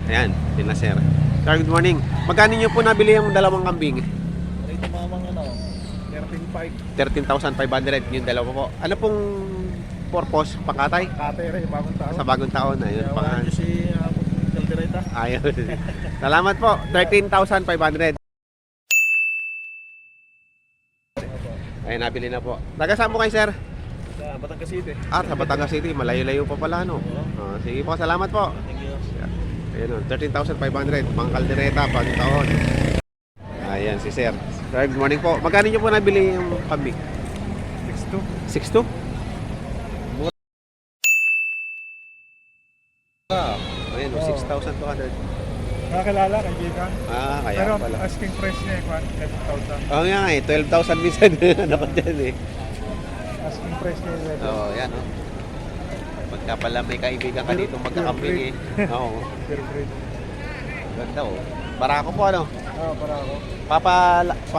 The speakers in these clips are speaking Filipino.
Ayan, yun na sir. Sir, good morning. Magkano nyo po nabili yung dalawang kambing? Ito mamang 13.5. 13,500 yung dalawa po. Ano pong purpose? Pakatay? Katere, bagong taon. Sa bagong taon. Ayun, Kaya wala nyo si Caldereta. ayun. Salamat po. 13,500. Ayun, nabili na po. Taga saan po kayo, sir? Sa Batangas City. Sa Batangas City. Malayo-layo pa pala, no? Sige po, salamat po. Thank you. Ayun, 13,500. Pang kaldereta, bagong taon. Ayan, si sir. Sir, good morning po. Magkano nyo po nabili yung kambing? 6.2. 6'2"? Ayun, 6,200. Nakakilala, kaibigan. Kaya Pero pala. asking price niya, 11,000. Oo nga eh, 12,000 minsan. Ano pa dyan eh. Asking price niya, 11,000. Oo, yan oh. Pagka pala may kaibigan ka dito magkakambing eh. Oo, Fair grade. ganda oh. Barako po ano? Para ako.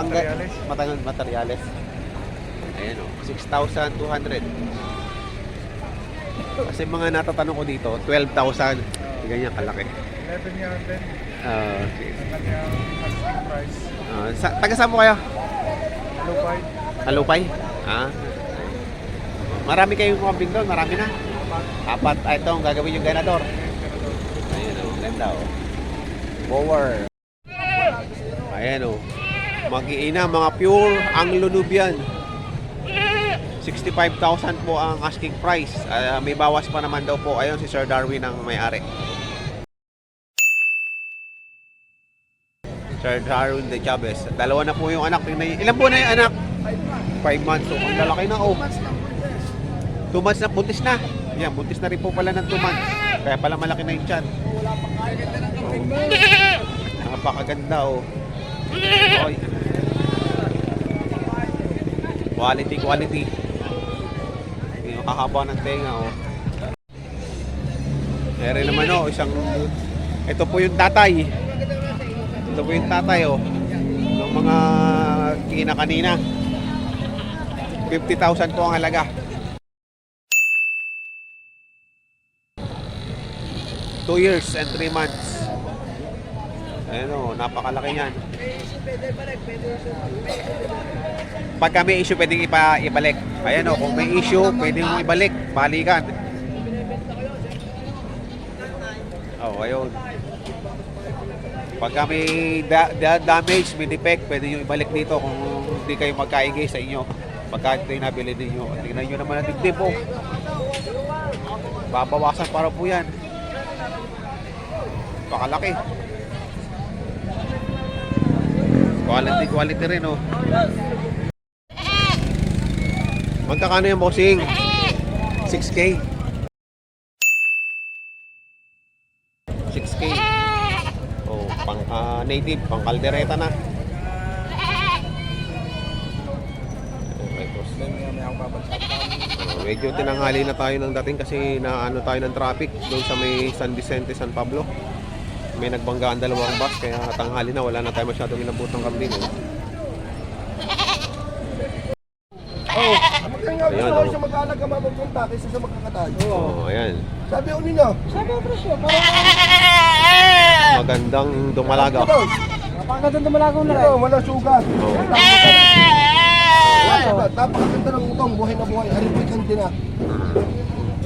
Materyales. Materyales. Ayan oh, 6,200. Kasi mga natatanong ko dito, 12,000. Ganyan kalaki. 11 yan din. Sige. Ang kanyang asking price. Taga saan mo kayo? Lupay. Alupay? Marami kayong kambing doon, marami na. Apat. Ito ang gagawin yung ganador. Ayan o, ganda o. Bower. Ayan o. Mag-iina, mga pure ang Nubian. 65,000 po ang asking price. May bawas pa naman daw po. Ayun si Sir Darwin ang may-ari. Sir Darwin de Chavez. Dalawa na po yung anak. Ilan po na yung anak? 5 months. So, ang lalaki na oh. 2 months na, buntis na. Yan, buntis na rin po pala ng 2 months. Kaya pala malaki na yung tiyan. Napakaganda oh. Oy. Quality. Yung kakaba ng tenga oh. Meron naman oh, ito po yung tatay. Ito po yung tatay oh. Yung mga kanina. 50,000 po ang halaga. 2 years and 3 months. Ayan o, napakalaki yan. Pagka may issue, pwedeng ibalik. Ayan o, kung may issue, pwedeng mo ibalik. Balikan. Ayun. Pagka may damage, may defect, pwede nyo ibalik dito kung hindi kayo magkaigay sa inyo. Pagka ito yung nabili ninyo. Tingnan nyo naman ang dibdib po. Babawasan para po yan. Pakalaki. Quality rin oh. Magkakano yung bossing? 6K. 6K. Oh, pang native, pang kaldereta na. Medyo tinanghali na tayo ng dating kasi naano tayo ng traffic doon sa may San Vicente, San Pablo. May nagbanggaan dalawang bus kaya tanghali na, wala na tayo masyadong inabot ng kambing. Ayan, gusto siya mag-aalaga mapupunta kaysa sa magkakatayo. Ayan. Sabi ko ninyo. Sabi ko presyo. Magandang dumalaga. Napakagandang dumalaga na rin. Wala sugat. Napakaganda ng utong, buhay na buhay. Aripikante na.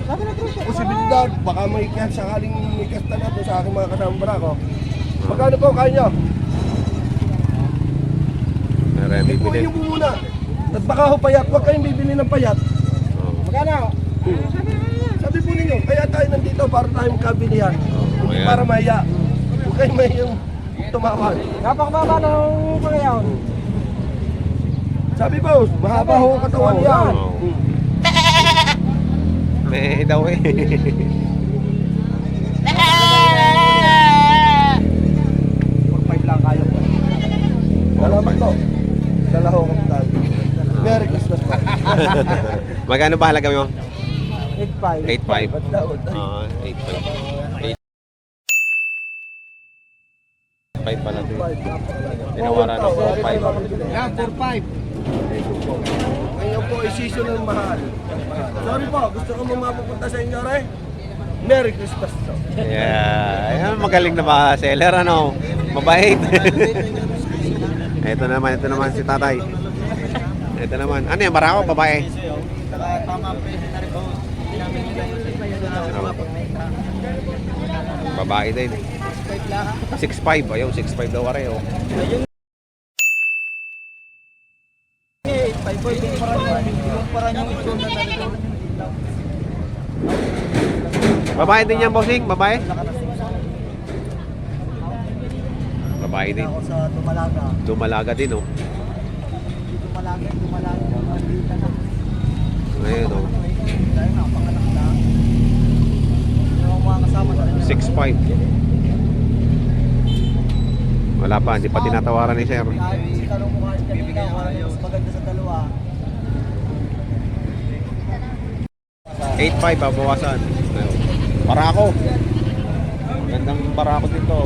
Sabi na presyo. Posibilidad, baka may sakaling may kasta na sa aking mga kasama ko. Magkano po kaya nyo? Ipuin nyo po muna. At baka ho payat, huwag kayong bibili ng payat. Magkano? Sabi po ninyo, kaya tayo nandito para tayo magkabilihan. Para maya. Huwag kayong may yung tumawag. Napakababa ng pangyayon. Sabi po, mahaba ho ang katawan yan. May daw eh. 4-5 lang kayo po. Salamat po. Dala ho kami tayo. Merry Christmas po. Magkano ba halaga mo? 8.5. 8.5. 8.5. 8.5 pala ito. Tinawaran ako 4.5. Yan, 4-5. Ngayon po ay season ng mahal. Sorry po, gusto ko mo mapupunta sa inyo, Ray? Merry Christmas po. Yeah, ayan, magaling na ba seller, ano? Mabait. ito naman si tatay. Ito naman. Ano yan, barako, babae? Babae din. 6'5", ayaw, 6'5" daw pareho. Babae din yan, bossing? Babae? Babae din. Ako sa Dumalaga. Dumalaga din, oh. Dumalaga. Ngayon, oh. Dahil napakalaki na. Yung mga kasama na rin. 6'5". Wala pa, hindi pa tinatawaran ni sir. Kahit tanong mo kahit kanina, kung ano yung mas maganda sa dalawa. 8'5", babawasan. Ayun. Barako. Magandang barako dito.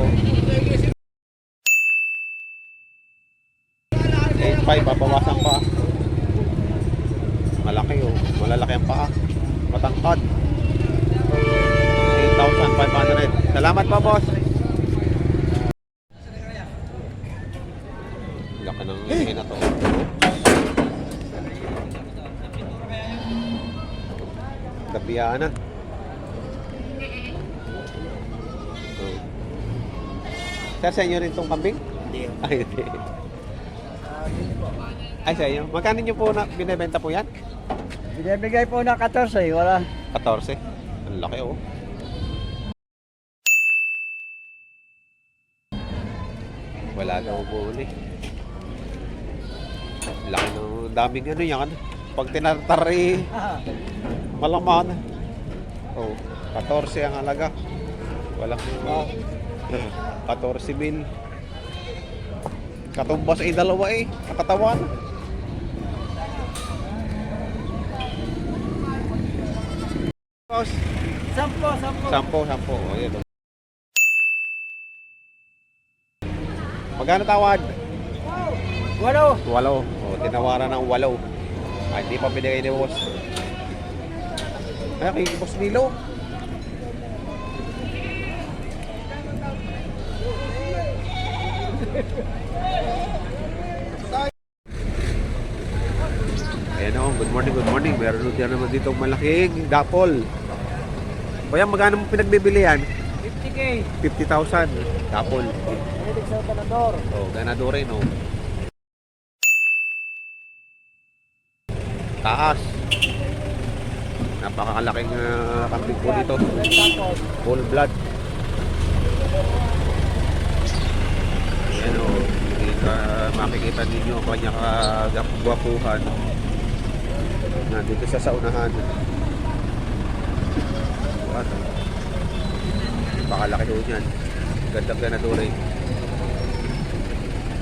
8'5", babawasan pa. Malaki, oh. Malalaki ang paa. Matangkad. 8,500. Salamat pa, boss. Laki ng ingin na to. Gabiyaan na. Sir, sa inyo rin itong kambing? Hindi. Ay, hindi. Ay, sa inyo. Magkano nyo po na binibenta po yan? Binibigay po na 14, wala. 14. Ang laki, oh. Wala daw buli. Laki ng daming ano yan. Pag tinatari, malaman. Oh, 14 ang halaga. Walang 14 mil. Katumbas ay dalawa eh. Kakatawan. Sampo. Oh, yan. Magkano tawad? 8. 8. Oh, tinawaran ng 8. Ay, hindi pa binigay ni boss. Ay, kay boss Nilo. Ayan o, good morning. Meron din naman dito malaking dapol. Kuya, magkano mo pinagbibili yan? 50K. 50,000. Dapol. Pwede sa Panador. Oh, ganado rin oh. Taas. Napakalaking kambing po dito. Full blood. Ayan o. Makikita ninyo ang kanyang kagwapuhan. Nandito siya sa unahan. Ano? Napakalaki doon yan. Gandang ganado rin.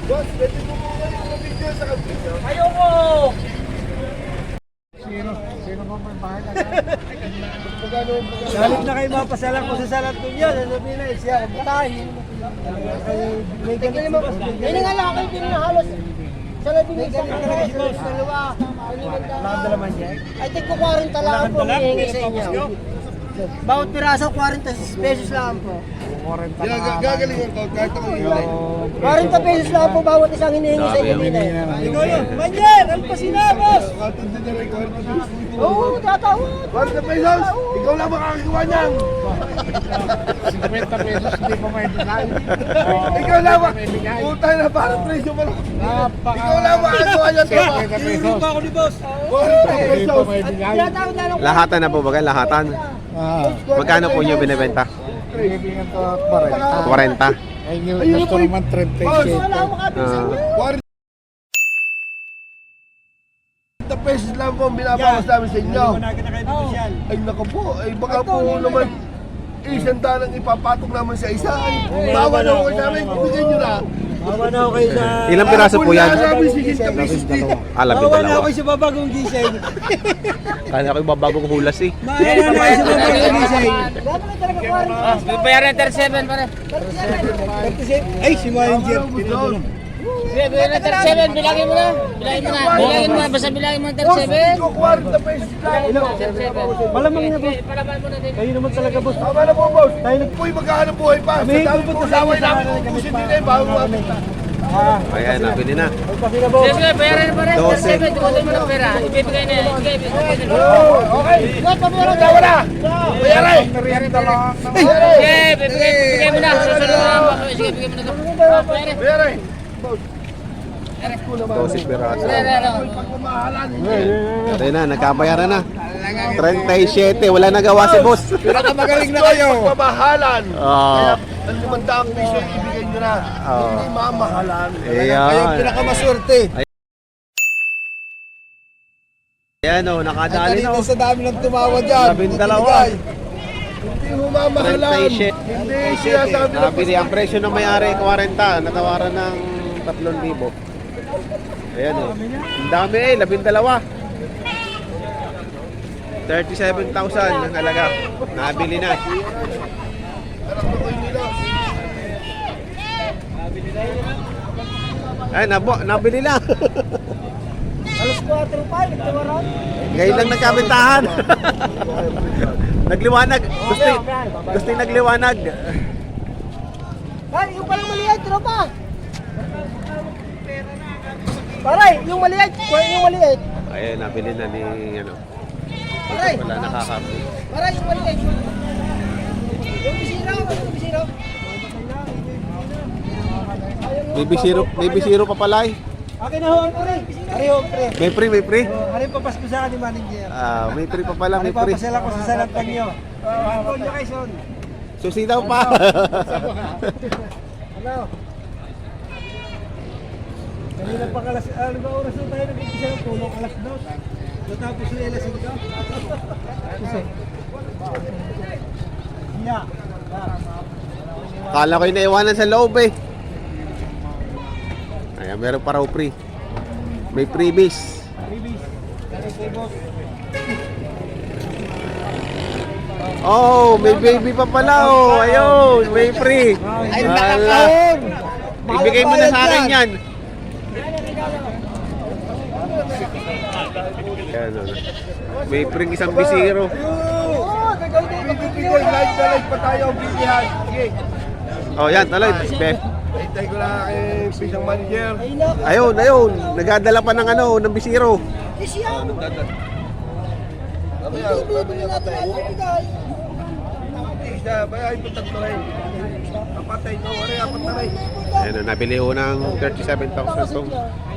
Boss, pwede mo muna yung video sa kabisa. Ayoko! Sino ba may bahay na Galit na kayo mapasalang ko sa salat ko niya. Sasabihin na siya, batahin. May ganit mo. Hindi nga lang kayo pinahalos. Sa labing isa ng dalawa. Nakadala man yan? I think ko 40 lang po hihingi sa inyo. Bawat piraso 40 pesos lang po. 40 Gagalingan ko, kahit ako yun. 40 pesos lang po bawat isang hinihingi sa inyo. Ikaw yun, Manyan! Ang pasinabos! Katanda na rin, 40 pesos. Oo, tatawad! 40 pesos! Ikaw lang makakagawa niyan! 50 pesos, hindi pa may binay. Ikaw lang Utay na parang presyo mo lang. Ikaw lang makakagawa niyan. 50 pesos. ako ni boss! 40 Hindi pa pesos! may binay. Tinatawad na lang. Lahatan na po ba? Lahatan. Magkano po nyo binibenta? Bibigyan ko 40. 40. Ay, yung gusto naman 37. Wala akong makabili sa inyo. 40 pesos lang po ang binabawas namin sa inyo. Ay naku po, ay baka po naman isang tanang ipapatok naman sa isa. Ay, bawa na ako sa amin, ibigay nyo na. Bawa na ako kayo sa... Ilang piraso po yan? Wala namin 60 pesos dito. Alam Bawa na dalawa. ako sa babagong design. Kaya ako yung babagong hulas eh. Bawa na ako sa babagong design. Bawa na talaga 40. Bayaran 37 pare. 37. Ay, si Mayan Jeff. Bilangin mo 37, bilangin mo na. Bilangin mo na, basta bilangin mo ng 37. 40 pesos lang. 37. Malamang na, boss. Palaban mo na din. Kayo naman talaga, boss. Tama na po, boss. Tayo Po'y magkakahanap buhay pa. Sa dami po laway namin ubusin din eh. Bago mabit na. Ayan, nabili na. Kasi na, boss. Sige, bayaran mo rin. 12. 37, tukutin mo ng pera. Ibibigay na. Ibibigay na. Okay. Tawa na. Bayaray. Sige, bibigay mo na. Susunod na. Sige, bigay mo na. Bayaran. Bayaray. 12 piraso. Pagmamahalan. Ayan na, nagkabayaran na. 37, wala nagawa si boss. Pinakamagaling na kayo. Pagmamahalan. Oo. Ang 500 piso ibigay nyo na. Hindi mamahalan. Ayan. pinakamaswerte. Ayan o, nakadali na o. sa dami ng tumawa dyan. 12. Hindi mamahalan. 37. Hindi siya sabi na Nabili ang presyo ng may-ari 40, natawaran ng 3,000. Ayan o. Ang dami eh, 12. 37,000 ang halaga. Nabili na. Ay, nabili na. Alas 4 pa, nagtawaran. Ngayon lang nagkabentahan. Nagliwanag. Gusto yung nagliwanag. Ay, yung palang maliit, tropa. Paray, yung maliit. Yung maliit. Ayun, nabili na ni ano. Paray. Wala nakakapit. Paray, yung maliit. Yung bisiraw, yung bisiraw. May bisiro pa pala eh. Akin na ho ang pre. Ari ho, pre. May free. Ari papasko sa akin ni manager. Ah, may free pa pala, may Ari free. papasala ko sa salatan nyo. Ang nyo kay Son. Susi daw pa. Ano? Kanina pa kalas, ano ba oras na tayo nag-iisa ng tulong alas 2. Natapos na alas 5. Yeah. Kala ko yung naiwanan sa loob eh. Ayan, meron pa raw free. May freebies. Ribis. Dali kay boss. Oh, may baby pa pala oh. Ayun, may free. Ay, Wala. Ibigay mo na sa akin yan. Ayan, oh. May free isang bisiro. Oo, Pipigol, live na live pa tayo ang bilihan. Sige. Oh, yan, talay. Hintay ko na kay pisang manager. Ayun, ayun. Nagadala pa ng ano, ng bisiro. Isa, bayay po tatloy. Kapatay, no, wari, apat na rin. Ayan, oh, nabili ko ng 37,000 tong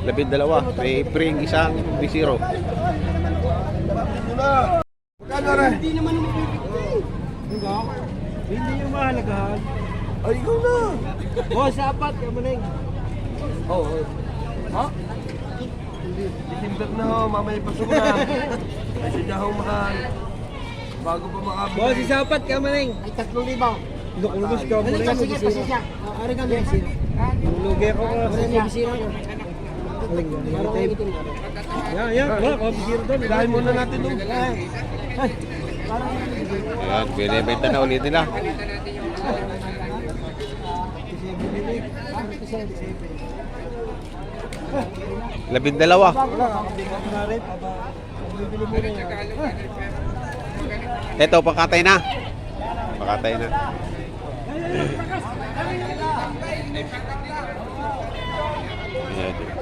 12. May free isang bisiro. Ito na. Magkano rin? Hindi naman naman hindi yung mahalagahan. Ay, ikaw na. Boss, apat, kamaneng. Oo. Ha? December na ho, mamaya pasok na. Kasi na ho, mahal. Bago pa makabili. Boss, isapat, kamaneng. Ay, 3,000. Lukulubos ka, kamaneng. Sige, pasisya. Ari ka, Messi. Lulugi ako ka. Kasi bisira ko. Yan, wala ka, bisira doon. Bilahin muna natin doon. Ayan, binibenta na ulit nila. Labindalawa. Ito, pakatay na. Pakatay na. Ayan.